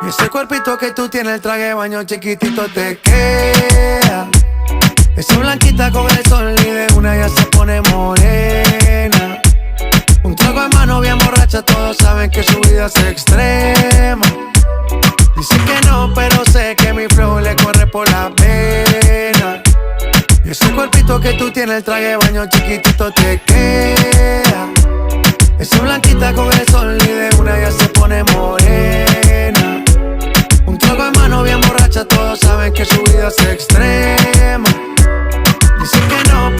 Y ese cuerpito que tú tienes, el traje de baño chiquitito te queda. Esa blanquita con el sol y de una ya se pone morena. Un trago en mano bien borracha, todos saben que su vida es extrema. Dice que no, pero sé que mi flow le corre por la pena. Y ese cuerpito que tú tienes, el traje de baño chiquitito te queda. Esa blanquita con el sol y de una ya se pone morena. Un trago en mano bien borracha, todos saben que su vida es extrema. Dice que no.